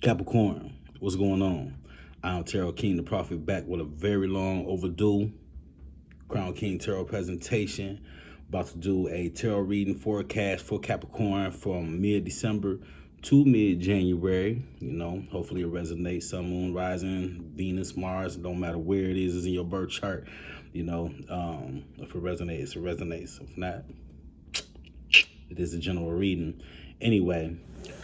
Capricorn, what's going on? I'm Tarot King, the Prophet, back with a very long overdue Crown King Tarot presentation. About to do a tarot reading forecast for Capricorn from mid-December to mid-January. You know, hopefully it resonates. Sun, Moon, Rising, Venus, Mars, no matter where it is in your birth chart. You know, if it resonates, it resonates. If not, it is a general reading. Anyway,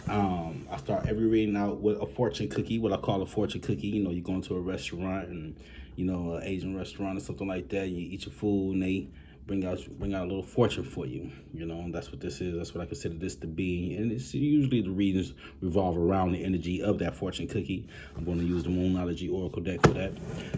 I start every reading out with a fortune cookie, what I call a fortune cookie. You know, you go into a restaurant and, you know, an Asian restaurant or something like that. You eat your food and they bring out a little fortune for you. You know, and that's what this is. That's what I consider this to be. And it's usually the readings revolve around the energy of that fortune cookie. I'm going to use the Moonology Oracle deck for that.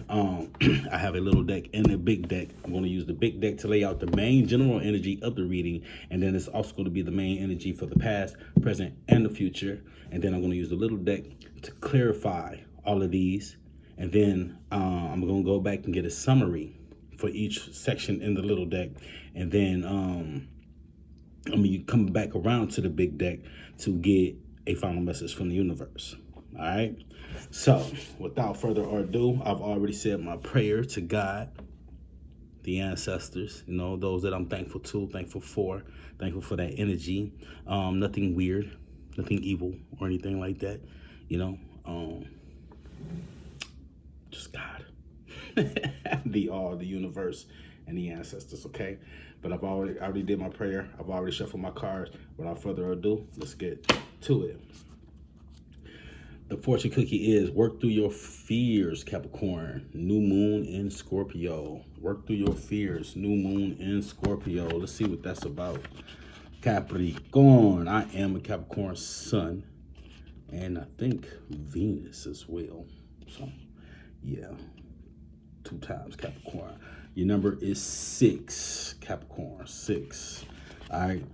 I have a little deck and a big deck. I'm going to use the big deck to lay out the main general energy of the reading, and then it's also going to be the main energy for the past, present, and the future. And then I'm going to use the little deck to clarify all of these, and then I'm going to go back and get a summary for each section in the little deck, and then I'm going to come back around to the big deck to get a final message from the universe. All right. So without further ado, I've already said my prayer to God, the ancestors, you know, those that I'm thankful to, thankful for that energy. Nothing weird, nothing evil or anything like that, you know, just God, the universe, and the ancestors. Okay. But I already did my prayer. I've already shuffled my cards. Without further ado, let's get to it. The fortune cookie is: work through your fears, Capricorn. New moon in Scorpio. Work through your fears. New moon in Scorpio. Let's see what that's about. Capricorn. I am a Capricorn sun, and I think Venus as well. So, yeah, 2 times Capricorn. Your number is 6, Capricorn. 6. All right.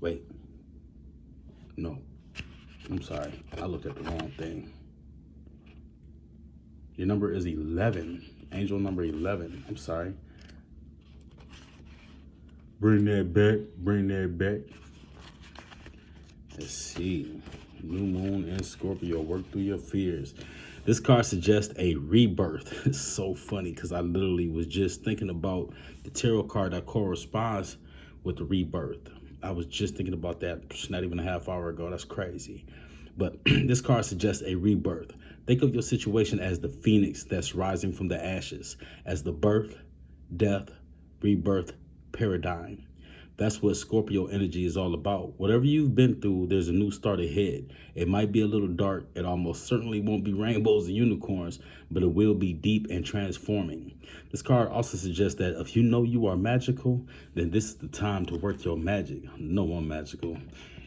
Wait. No. I'm sorry, I looked at the wrong thing. Your number is 11. Angel number 11. I'm sorry. Bring that back. Bring that back. Let's see. New moon in Scorpio. Work through your fears. This card suggests a rebirth. It's so funny because I literally was just thinking about the tarot card that corresponds with the rebirth. I was just thinking about that not even a half hour ago. That's crazy. But this card suggests a rebirth. Think of your situation as the phoenix that's rising from the ashes, as the birth, death, rebirth paradigm. That's what Scorpio energy is all about. Whatever you've been through, there's a new start ahead. It might be a little dark. It almost certainly won't be rainbows and unicorns, but it will be deep and transforming. This card also suggests that if you know you are magical, then this is the time to work your magic. No, I'm magical.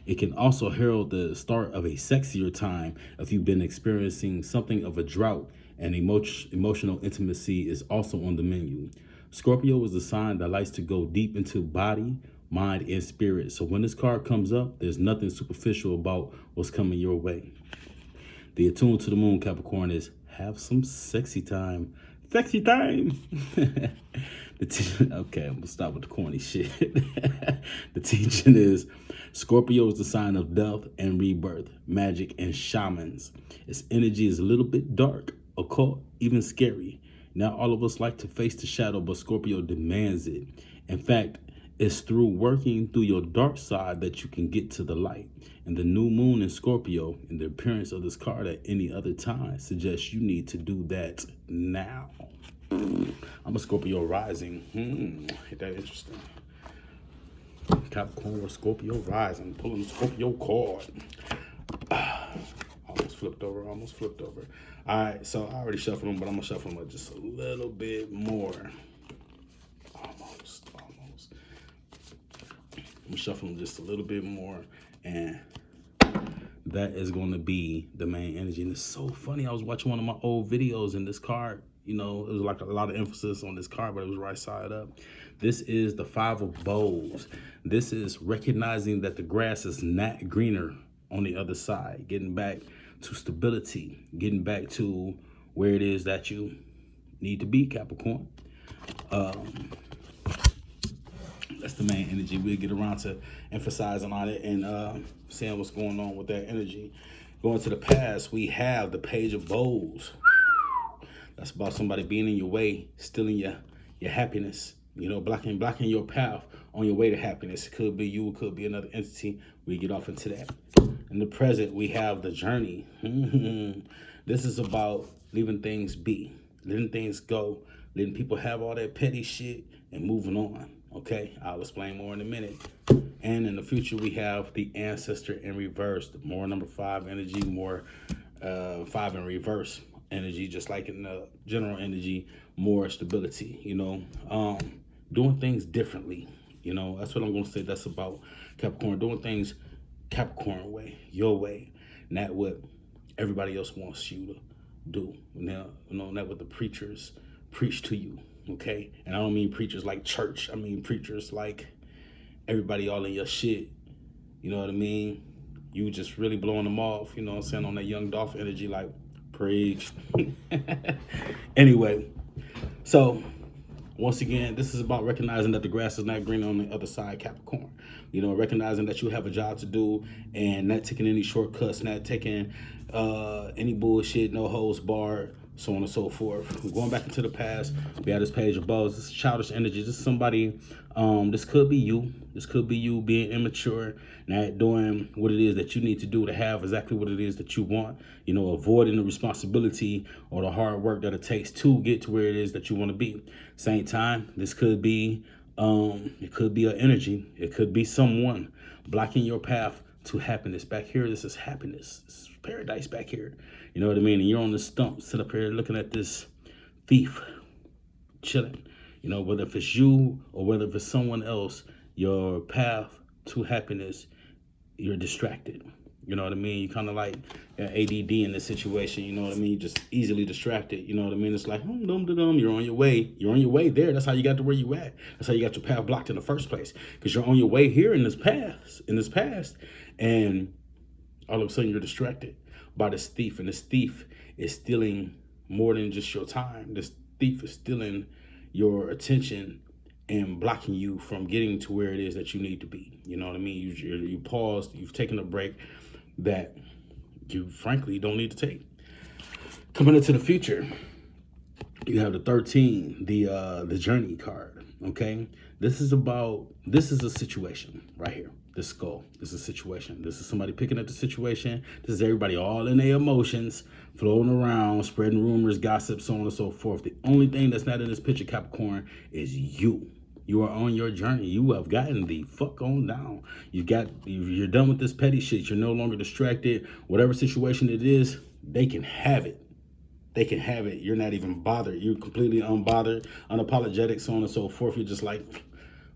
It can also herald the start of a sexier time if you've been experiencing something of a drought, and emotional intimacy is also on the menu. Scorpio is a sign that likes to go deep into body, mind, and spirit. So when this card comes up, there's nothing superficial about what's coming your way. The attune to the moon, Capricorn, is have some sexy time. Sexy time. Okay, I'm gonna stop with the corny shit. The teaching is Scorpio is the sign of death and rebirth, magic and shamans. Its energy is a little bit dark, occult, even scary. Not all of us like to face the shadow, but Scorpio demands it. In fact, it's through working through your dark side that you can get to the light. And the new moon in Scorpio and the appearance of this card at any other time suggests you need to do that now. I'm a Scorpio rising. Ain't that interesting? Capricorn or Scorpio rising. Pulling the Scorpio card. Almost flipped over. All right, so I already shuffled them, but I'm going to shuffle them just a little bit more. Almost. I'm shuffling just a little bit more, and that is going to be the main energy. And it's so funny. I was watching one of my old videos, and this card, you know, it was like a lot of emphasis on this card, but it was right side up. This is the 5 of Bowls. This is recognizing that the grass is not greener on the other side, getting back to stability, getting back to where it is that you need to be, Capricorn. That's the main energy. We'll get around to emphasizing on it and seeing what's going on with that energy. Going to the past, we have the Page of Bowls. That's about somebody being in your way, stealing your happiness. You know, blocking your path on your way to happiness. It could be you, it could be another entity. We get off into that. In the present, we have the journey. This is about leaving things be, letting things go, letting people have all that petty shit and moving on. Okay, I'll explain more in a minute. And in the future, we have the ancestor in reverse, more number 5 energy, more 5 in reverse energy, just like in the general energy, more stability, you know, doing things differently. You know, that's what I'm going to say. That's about Capricorn, doing things Capricorn way, your way, not what everybody else wants you to do. Now, you know, not what the preachers preach to you. Okay. And I don't mean preachers like church. I mean preachers like everybody all in your shit. You know what I mean? You just really blowing them off, you know what I'm saying, on that young Dolph energy, like, preach. Anyway, so once again, this is about recognizing that the grass is not green on the other side, Capricorn. You know, recognizing that you have a job to do and not taking any shortcuts, not taking any bullshit, no holds barred, so on and so forth. We're going back into the past. We have this Page of Bowls. This is childish energy. This is somebody, this could be you. This could be you being immature, not doing what it is that you need to do to have exactly what it is that you want. You know, avoiding the responsibility or the hard work that it takes to get to where it is that you want to be. Same time, this could be, it could be an energy. It could be someone blocking your path to happiness. Back here, this is happiness. This is paradise back here. You know what I mean? And you're on the stump, sit up here looking at this thief chilling. You know, whether if it's you or whether if it's someone else, your path to happiness, you're distracted. You know what I mean? You kind of like ADD in this situation. You know what I mean? Just easily distracted. You know what I mean? It's like, you're on your way. You're on your way there. That's how you got to where you at. That's how you got your path blocked in the first place. Because you're on your way here in this past. And all of a sudden you're distracted by this thief. And this thief is stealing more than just your time. This thief is stealing your attention and blocking you from getting to where it is that you need to be. You know what I mean? You paused, you've taken a break that you frankly don't need to take. Coming into the future, you have the 13, the journey card. Okay, this is a situation right here. This skull, this is a situation. This is somebody picking up the situation. This is everybody all in their emotions, floating around, spreading rumors, gossip, so on and so forth. The only thing that's not in this picture, Capricorn, is you. You are on your journey. You have gotten the fuck on down. You're done with this petty shit. You're no longer distracted. Whatever situation it is, they can have it. They can have it. You're not even bothered. You're completely unbothered, unapologetic, so on and so forth. You're just like,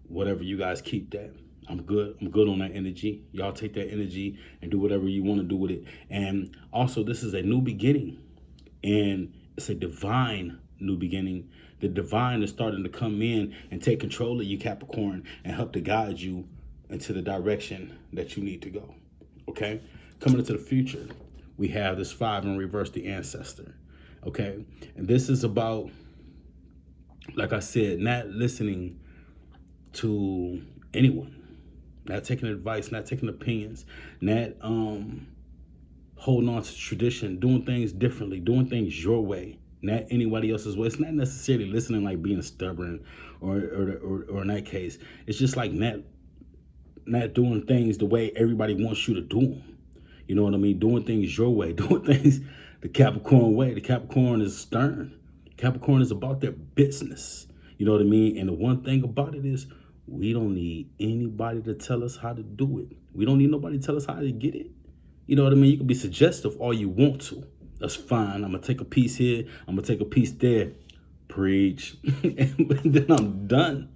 whatever, you guys keep that. I'm good. I'm good on that energy. Y'all take that energy and do whatever you want to do with it. And also, this is a new beginning. And it's a divine new beginning. The divine is starting to come in and take control of you, Capricorn, and help to guide you into the direction that you need to go. Okay? Coming into the future, we have this 5 in reverse, the ancestor. Okay? And this is about, like I said, not listening to anyone, not taking advice, not taking opinions, not holding on to tradition, doing things differently, doing things your way, not anybody else's way. It's not necessarily listening like being stubborn or in that case. It's just like not doing things the way everybody wants you to do them. You know what I mean? Doing things your way, doing things the Capricorn way. The Capricorn is stern. Capricorn is about their business. You know what I mean? And the one thing about it is we don't need anybody to tell us how to do it. We don't need nobody to tell us how to get it. You know what I mean? You can be suggestive all you want to. That's fine. I'm going to take a piece here. I'm going to take a piece there. Preach. And then I'm done.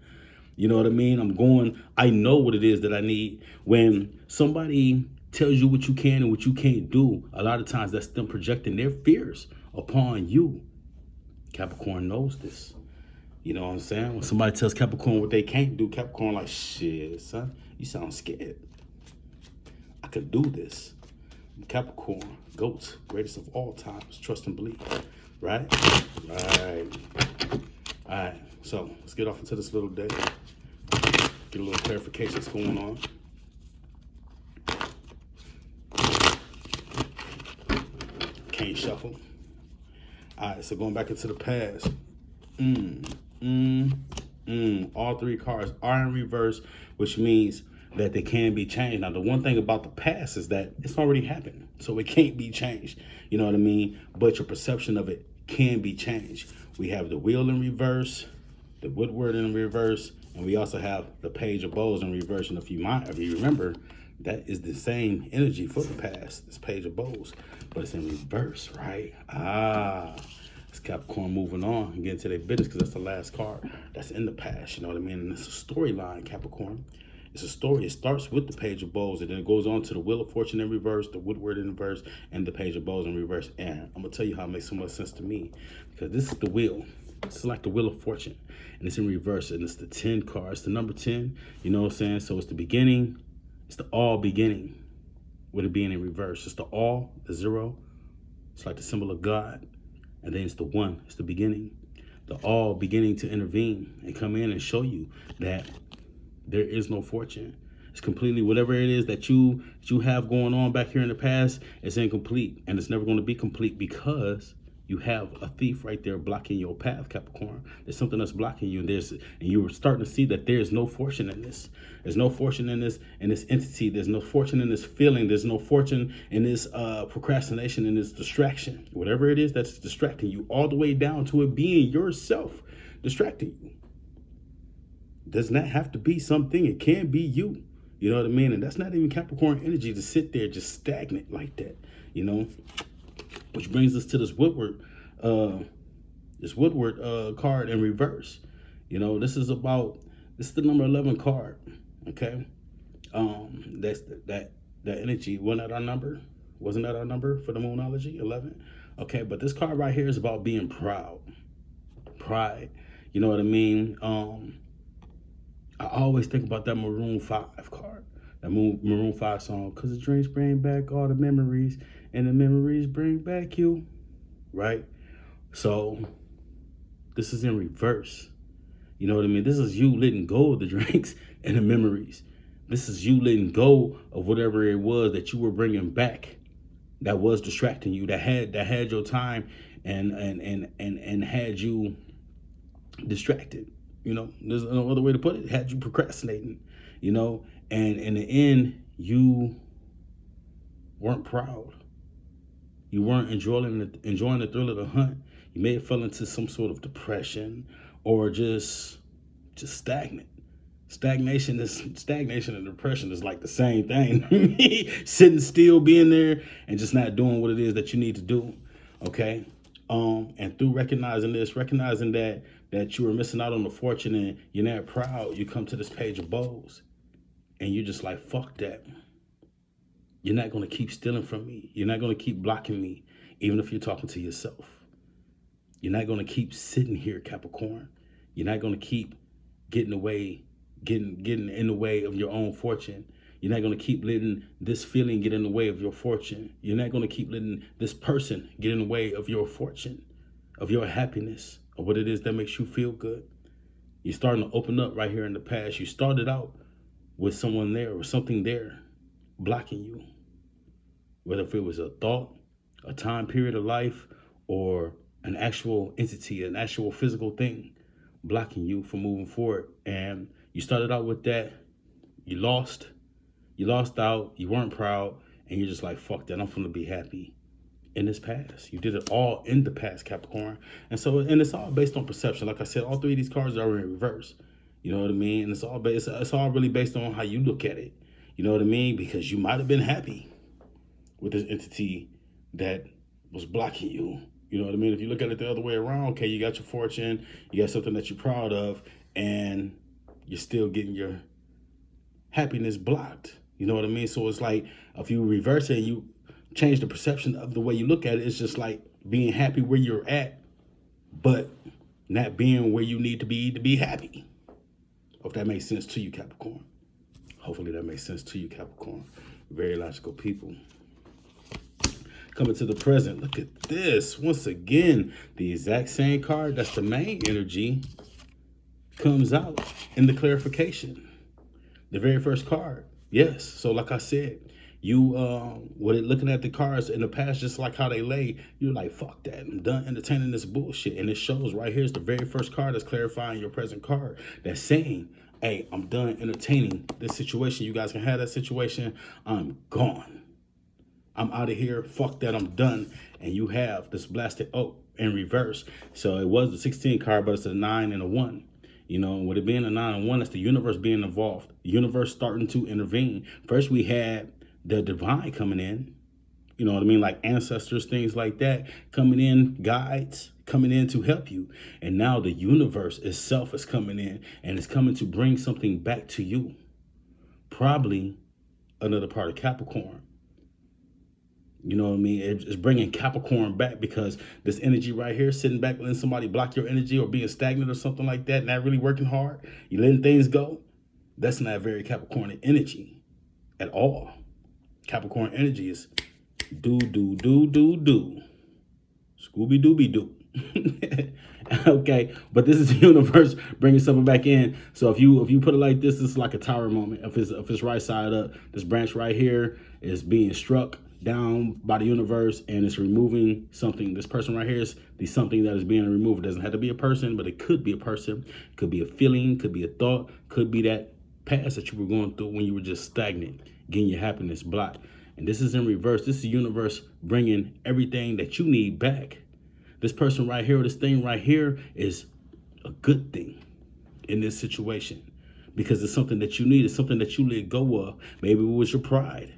You know what I mean? I know what it is that I need. When somebody tells you what you can and what you can't do, a lot of times that's them projecting their fears upon you. Capricorn knows this. You know what I'm saying? When somebody tells Capricorn what they can't do, Capricorn like, shit, son, you sound scared. I could do this. Capricorn, goats, greatest of all times, trust and believe, right? All right, so let's get off into this little day. Get a little clarification what's going on. can't shuffle. All right, so going back into the past. All three cards are in reverse, which means that they can be changed. Now, the one thing about the past is that it's already happened, so it can't be changed. You know what I mean? But your perception of it can be changed. We have the wheel in reverse, the Woodward in reverse, and we also have the Page of Bowls in reverse. And if you remember, that is the same energy for the past, this Page of Bowls, but it's in reverse, right? It's Capricorn moving on and getting to their business, because that's the last card that's in the past, you know what I mean? And it's a storyline, Capricorn. It's a story. It starts with the Page of Bowls, and then it goes on to the Wheel of Fortune in reverse, the Woodward in reverse, and the Page of Bowls in reverse. And I'm going to tell you how it makes so much sense to me, because this is the wheel. This is like the Wheel of Fortune, and it's in reverse, and it's the 10 card. It's the number 10, you know what I'm saying? So it's the beginning. It's the all beginning with it being in reverse. It's the all, the 0. It's like the symbol of God. And then it's the 1. It's the beginning. The all beginning to intervene and come in and show you that there is no fortune. It's completely whatever it is that you have going on back here in the past, it's incomplete. And it's never going to be complete, because you have a thief right there blocking your path, Capricorn. There's something that's blocking you, and you're starting to see that there's no fortune in this. There's no fortune in this entity. There's no fortune in this feeling. There's no fortune in this procrastination, in this distraction. Whatever it is that's distracting you, all the way down to it being yourself distracting you. Does not have to be something. It can be you. You know what I mean? And that's not even Capricorn energy to sit there just stagnant like that, you know? Which brings us to this Woodward card in reverse. You know, this is the number 11 card. Okay, that's that energy. Wasn't that our number? Wasn't that our number for the Moonology? 11. Okay, but this card right here is about being proud, pride. You know what I mean? I always think about that Maroon 5 card, that Maroon 5 song, because the drinks bring back all the memories, and the memories bring back you, right? So this is in reverse. You know what I mean? This is you letting go of the drinks and the memories. This is you letting go of whatever it was that you were bringing back, that was distracting you, that had your time and had you distracted. You know, there's no other way to put it. Had you procrastinating, you know, and in the end, you weren't proud. You weren't enjoying the thrill of the hunt. You may have fell into some sort of depression, or just stagnant. Stagnation and depression is like the same thing. Sitting still, being there, and just not doing what it is that you need to do. Okay. And through recognizing that you were missing out on the fortune and you're not proud, you come to this Page of Bowls, and you're just like, fuck that. You're not going to keep stealing from me. You're not going to keep blocking me, even if you're talking to yourself. You're not going to keep sitting here, Capricorn. You're not going to keep getting in the way of your own fortune. You're not going to keep letting this feeling get in the way of your fortune. You're not going to keep letting this person get in the way of your fortune, of your happiness, of what it is that makes you feel good. You're starting to open up right here in the past. You started out with someone there or something there blocking you. Whether if it was a thought, a time period of life, or an actual entity, an actual physical thing blocking you from moving forward. And you started out with that. You lost out. You weren't proud. And you're just like, fuck that. I'm going to be happy in this past. You did it all in the past, Capricorn. And it's all based on perception. Like I said, all three of these cards are in reverse. You know what I mean? And it's all really based on how you look at it. You know what I mean? Because you might have been happy with this entity that was blocking you. You know what I mean? If you look at it the other way around, okay, you got your fortune, you got something that you're proud of, and you're still getting your happiness blocked. You know what I mean? So it's like, if you reverse it and you change the perception of the way you look at it, it's just like being happy where you're at, but not being where you need to be happy. Hope that makes sense to you, Capricorn. Hopefully that makes sense to you, Capricorn. Very logical people. Coming to the present, look at this. Once again, the exact same card, that's the main energy, comes out in the clarification. The very first card. Yes, so like I said, You with it looking at the cards in the past just like how they lay, you're like, fuck that, I'm done entertaining this bullshit. And it shows right here's the very first card that's clarifying your present card, that's saying, hey, I'm done entertaining this situation. You guys can have that situation. I'm gone. I'm out of here. Fuck that. I'm done. And you have this blasted oak in reverse. So it was the 16 card, but it's a 9 and a 1. You know, with it being a 9 and 1, that's the universe being involved. The universe starting to intervene. First, we had the divine coming in. You know what I mean? Like ancestors, things like that, coming in, guides coming in to help you. And now the universe itself is coming in and it's coming to bring something back to you. Probably another part of Capricorn. You know what I mean? It's bringing Capricorn back because this energy right here, sitting back letting somebody block your energy or being stagnant or something like that, not really working hard, you letting things go, that's not very Capricorn energy at all. Capricorn energy is do, do, do, do, do. Scooby Dooby Doo. Okay, but this is the universe bringing something back in. So if you put it like this, it's like a tower moment. If it's right side up, this branch right here is being struck down by the universe and it's removing something. This person right here is the something that is being removed. It doesn't have to be a person, but it could be a person. It could be a feeling, could be a thought, could be that past that you were going through when you were just stagnant, getting your happiness blocked. And this is in reverse. This is the universe bringing everything that you need back. This person right here, or this thing right here is a good thing in this situation because it's something that you need. It's something that you let go of. Maybe it was your pride.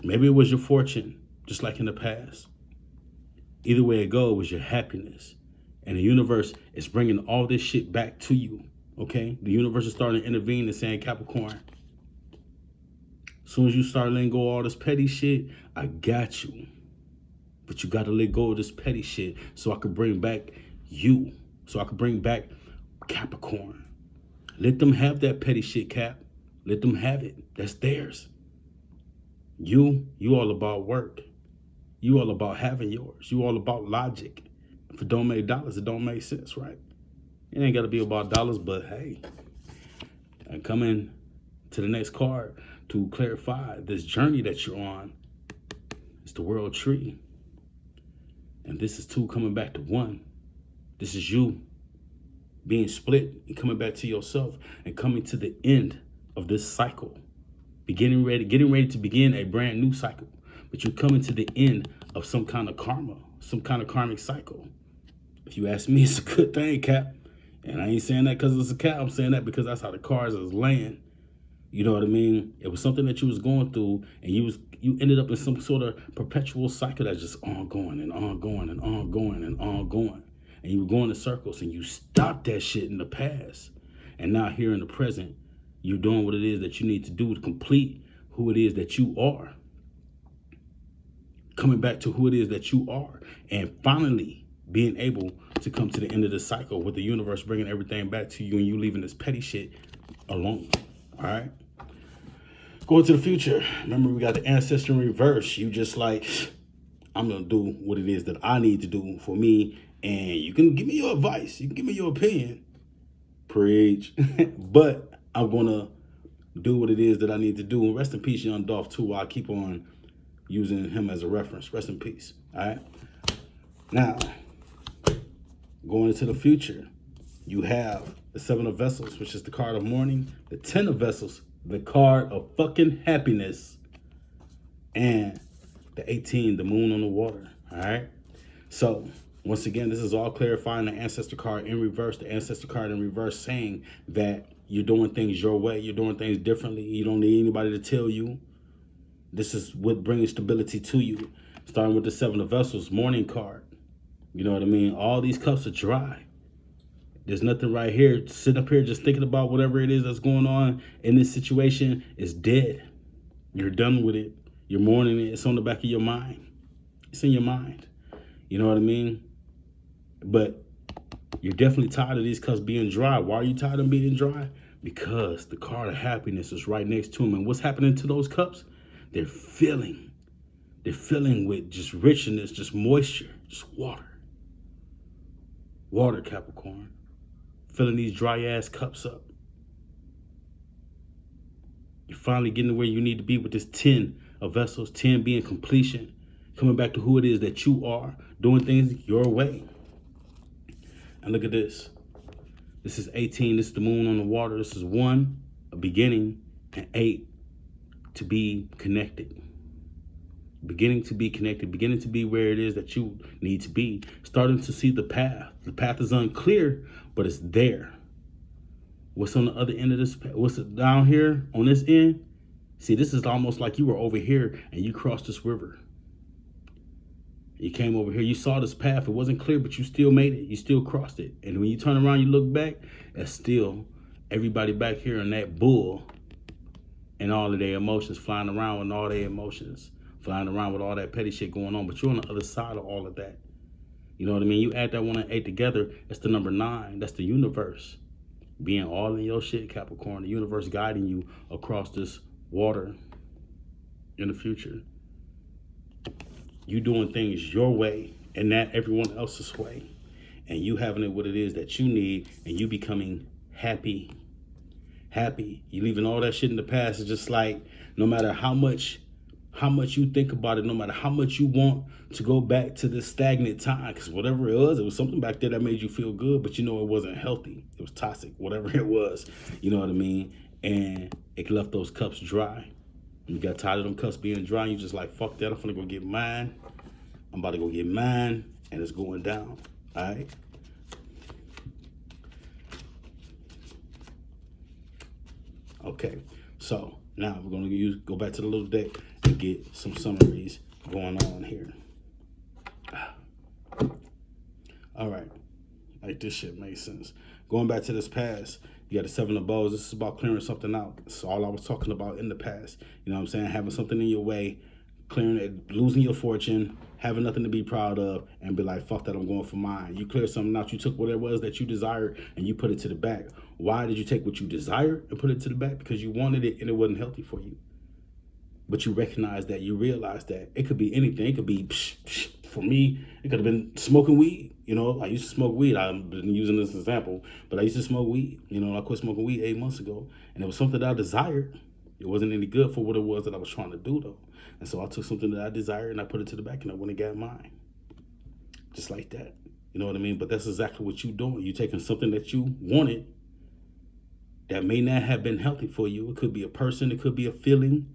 Maybe it was your fortune, just like in the past. Either way it goes, it was your happiness. And the universe is bringing all this shit back to you, okay? The universe is starting to intervene and saying, Capricorn, as soon as you start letting go of all this petty shit, I got you. But you got to let go of this petty shit so I could bring back you. So I could bring back Capricorn. Let them have that petty shit, Cap. Let them have it. That's theirs. You all about work. You all about having yours. You all about logic. If it don't make dollars, it don't make sense, right? It ain't got to be about dollars, but hey. And coming to the next card to clarify this journey that you're on. It's the world tree. And this is 2 coming back to 1. This is you being split and coming back to yourself and coming to the end of this cycle. Getting ready to begin a brand new cycle. But you're coming to the end of some kind of karma, some kind of karmic cycle. If you ask me, it's a good thing, Cap. And I ain't saying that because it's a Cap. I'm saying that because that's how the cards is laying. You know what I mean? It was something that you was going through and you ended up in some sort of perpetual cycle that's just ongoing and ongoing and ongoing and ongoing. And you were going in circles and you stopped that shit in the past. And now here in the present, you're doing what it is that you need to do to complete who it is that you are. Coming back to who it is that you are. And finally being able to come to the end of the cycle with the universe bringing everything back to you and you leaving this petty shit alone. All right? Going to the future. Remember, we got the ancestor in reverse. You just like, I'm going to do what it is that I need to do for me. And you can give me your advice. You can give me your opinion. Preach. But I'm going to do what it is that I need to do. And rest in peace, Young Dolph, too. I'll keep on using him as a reference. Rest in peace. All right? Now, going into the future, you have the 7 of Vessels, which is the card of mourning. The 10 of Vessels, the card of fucking happiness. And the 18, the moon on the water. All right? So, once again, this is all clarifying the ancestor card in reverse. The ancestor card in reverse saying that you're doing things your way. You're doing things differently. You don't need anybody to tell you. This is what brings stability to you. Starting with the 7 of Vessels, mourning card. You know what I mean? All these cups are dry. There's nothing right here. Sitting up here just thinking about whatever it is that's going on in this situation is dead. You're done with it. You're mourning it. It's on the back of your mind. It's in your mind. You know what I mean? But you're definitely tired of these cups being dry. Why are you tired of being dry? Because the card of happiness is right next to them. And what's happening to those cups? They're filling. They're filling with just richness, just moisture, just water. Water, Capricorn. Filling these dry ass cups up. You're finally getting to where you need to be with this 10 of vessels, 10 being completion, coming back to who it is that you are, doing things your way. And look at this. This is 18. This is the moon on the water. This is 1, a beginning, and 8, to be connected. Beginning to be connected, beginning to be where it is that you need to be, starting to see the path. The path is unclear, but it's there. What's on the other end of this? What's down here on this end? See, this is almost like you were over here and you crossed this river. You came over here, you saw this path. It wasn't clear, but you still made it. You still crossed it. And when you turn around, you look back, it's still everybody back here in that bull and all of their emotions, flying around with all their emotions, flying around with all that petty shit going on. But you're on the other side of all of that. You know what I mean? You add that 1 and 8 together, it's the number 9. That's the universe. Being all in your shit, Capricorn. The universe guiding you across this water in the future. You doing things your way and not everyone else's way. And you having it what it is that you need, and you becoming happy. Happy. You leaving all that shit in the past. It's just like, no matter how much you think about it, no matter how much you want to go back to this stagnant time, because whatever it was something back there that made you feel good, but you know it wasn't healthy. It was toxic, whatever it was. You know what I mean? And it left those cups dry. You got tired of them cups being dry, and you just like, fuck that, I'm finna go get mine. I'm about to go get mine, and it's going down. All right? Okay, so now we're gonna go back to the little deck and get some summaries going on here. All right, like this shit makes sense. Going back to this past, you got the 7 of Bows. This is about clearing something out. That's all I was talking about in the past. You know what I'm saying? Having something in your way, clearing it, losing your fortune, having nothing to be proud of, and be like, fuck that, I'm going for mine. You cleared something out. You took what it was that you desired and you put it to the back. Why did you take what you desired and put it to the back? Because you wanted it and it wasn't healthy for you. But you recognize that, you realize that it could be anything. It could be, for me, it could have been smoking weed. You know, I used to smoke weed. I've been using this example, but I used to smoke weed. You know, I quit smoking weed 8 months ago, and it was something that I desired. It wasn't any good for what it was that I was trying to do, though. And so I took something that I desired and I put it to the back, and I went and got mine. Just like that. You know what I mean? But that's exactly what you're doing. You're taking something that you wanted that may not have been healthy for you. It could be a person. It could be a feeling.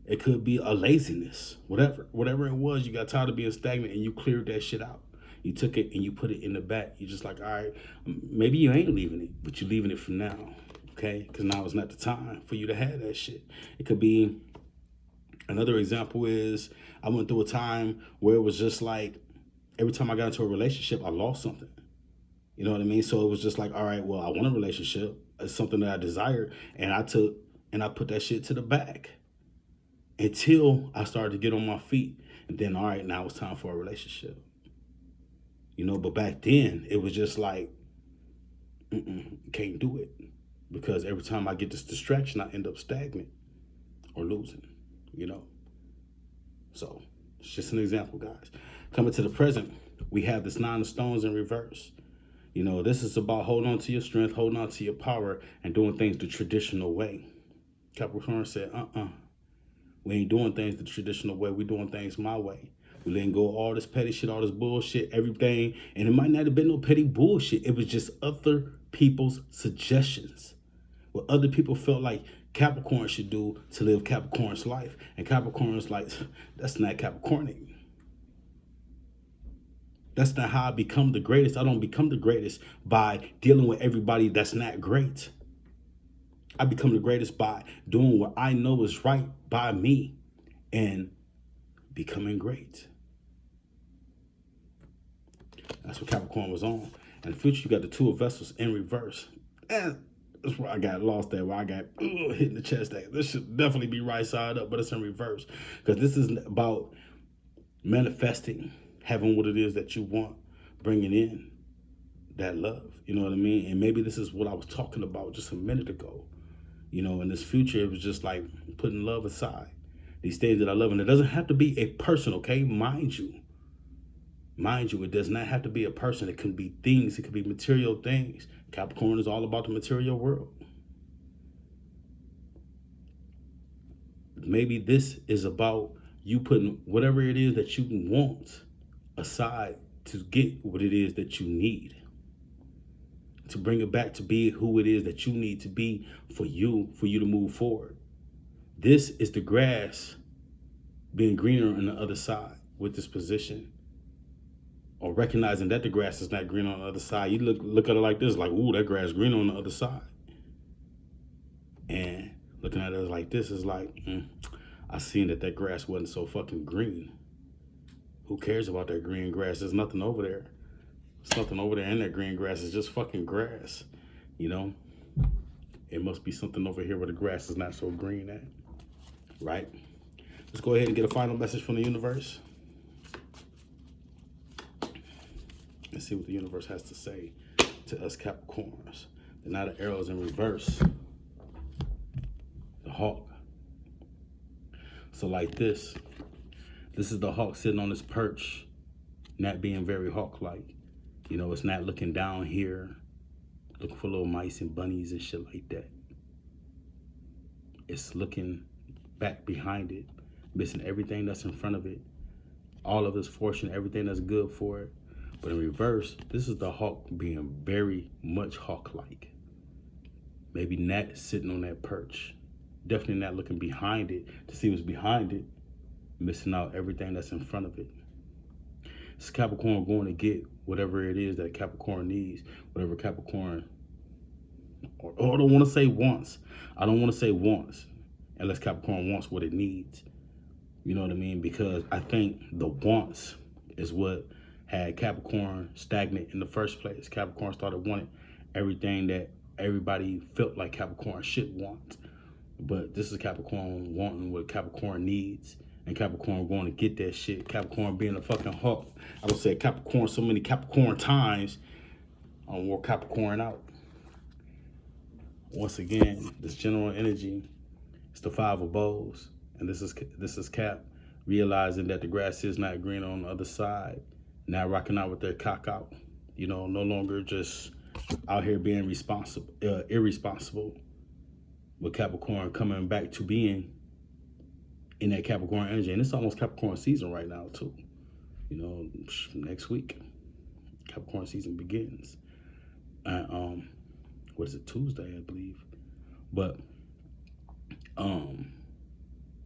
It could be a laziness. Whatever it was, you got tired of being stagnant and you cleared that shit out. You took it and you put it in the back. You're just like, all right, maybe you ain't leaving it, but you're leaving it for now, okay? Because now is not the time for you to have that shit. It could be, another example is, I went through a time where it was just like, every time I got into a relationship, I lost something. You know what I mean? So it was just like, all right, well, I want a relationship. It's something that I desired, and I put that shit to the back until I started to get on my feet. And then, all right, now it's time for a relationship. You know, but back then, it was just like, can't do it. Because every time I get this distraction, I end up stagnant or losing, you know. So, it's just an example, guys. Coming to the present, we have this 9 of Stones in reverse. You know, this is about holding on to your strength, holding on to your power, and doing things the traditional way. Capricorn said, we ain't doing things the traditional way. We doing things my way. We letting go of all this petty shit, all this bullshit, everything. And it might not have been no petty bullshit. It was just other people's suggestions. What other people felt like Capricorn should do to live Capricorn's life. And Capricorn's like, that's not Capricornian. That's not how I become the greatest. I don't become the greatest by dealing with everybody that's not great. I become the greatest by doing what I know is right by me and becoming great. That's what Capricorn was on. In the future, you got the 2 of Vessels in reverse. And that's where I got lost there, where I got hit in the chest. This should definitely be right side up, but it's in reverse. Because this is about manifesting, having what it is that you want, bringing in that love. You know what I mean? And maybe this is what I was talking about just a minute ago. You know, in this future, it was just like putting love aside. These things that I love. And it doesn't have to be a person, okay? Mind you, it does not have to be a person. It can be things. It could be material things. Capricorn is all about the material world. Maybe this is about you putting whatever it is that you want aside to get what it is that you need, to bring it back to be who it is that you need to be for you to move forward. This is the grass being greener on the other side with this position, or recognizing that the grass is not green on the other side. You look at it like this, like, ooh, that grass green on the other side. And looking at it like this is like, I seen that grass wasn't so fucking green. Who cares about that green grass? There's nothing over there. There's nothing over there in that green grass. It's just fucking grass. You know? It must be something over here where the grass is not so green at. Right? Let's go ahead and get a final message from the universe. And see what the universe has to say to us Capricorns. The Knight of Arrows in reverse. The Hawk. So like this is the hawk sitting on this perch, not being very hawk-like. You know, it's not looking down here, looking for little mice and bunnies and shit like that. It's looking back behind it, missing everything that's in front of it, all of its fortune, everything that's good for it. But in reverse, this is the hawk being very much hawk-like. Maybe not sitting on that perch. Definitely not looking behind it to see what's behind it, missing out everything that's in front of it. It's Capricorn going to get whatever it is that Capricorn needs, whatever Capricorn, or I don't want to say wants. I don't want to say wants, unless Capricorn wants what it needs. You know what I mean? Because I think the wants is what had Capricorn stagnant in the first place. Capricorn started wanting everything that everybody felt like Capricorn should want. But this is Capricorn wanting what Capricorn needs. And Capricorn going to get that shit. Capricorn being a fucking hawk. I would say Capricorn so many Capricorn times. I wore Capricorn out. Once again, this general energy. It's the Five of Bows. And this is Cap realizing that the grass is not green on the other side. Now rocking out with their cock out. You know, no longer just out here being irresponsible. With Capricorn coming back to being in that Capricorn energy. And it's almost Capricorn season right now, too. You know, next week, Capricorn season begins. What is it, Tuesday, I believe. But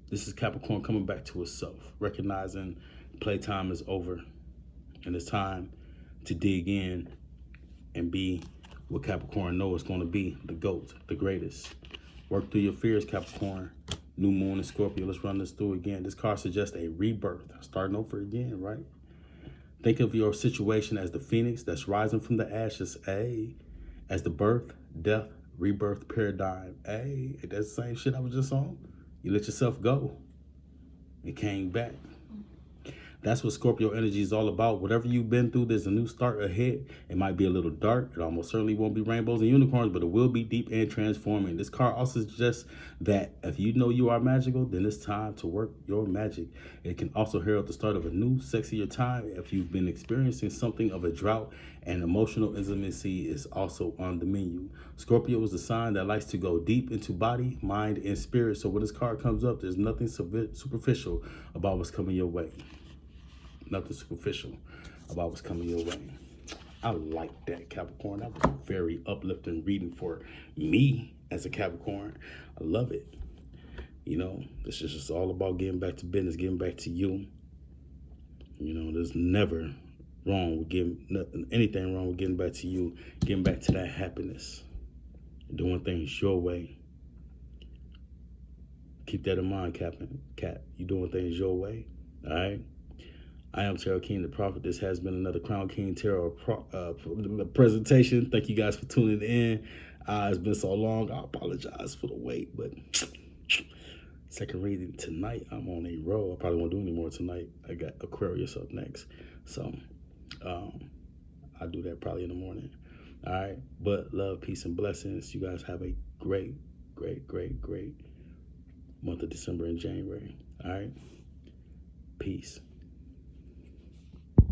this is Capricorn coming back to itself, recognizing playtime is over. And it's time to dig in and be what Capricorn knows it's going to be, the GOAT, the greatest. Work through your fears, Capricorn. New moon and Scorpio. Let's run this through again. This card suggests a rebirth. Starting over again, right? Think of your situation as the phoenix that's rising from the ashes. As the birth, death, rebirth paradigm. That's the same shit I was just on. You let yourself go. It came back. That's what Scorpio energy is all about. Whatever you've been through, there's a new start ahead. It might be a little dark. It almost certainly won't be rainbows and unicorns, but it will be deep and transforming. This card also suggests that if you know you are magical, then it's time to work your magic. It can also herald the start of a new, sexier time. If you've been experiencing something of a drought, and emotional intimacy is also on the menu. Scorpio is the sign that likes to go deep into body, mind, and spirit. So when this card comes up, there's nothing superficial about what's coming your way. Nothing superficial about what's coming your way. I like that, Capricorn. That was a very uplifting reading for me as a Capricorn. I love it. You know, this is just all about getting back to business, getting back to you. You know, there's never wrong with anything wrong with getting back to you, getting back to that happiness, doing things your way. Keep that in mind, Cap. You doing things your way, all right? I am Tarot King, the Prophet. This has been another Crown King Tarot presentation. Thank you guys for tuning in. It's been so long. I apologize for the wait, but second reading tonight. I'm on a roll. I probably won't do any more tonight. I got Aquarius up next. So I'll do that probably in the morning. All right. But love, peace, and blessings. You guys have a great, great, great, great month of December and January. All right. Peace.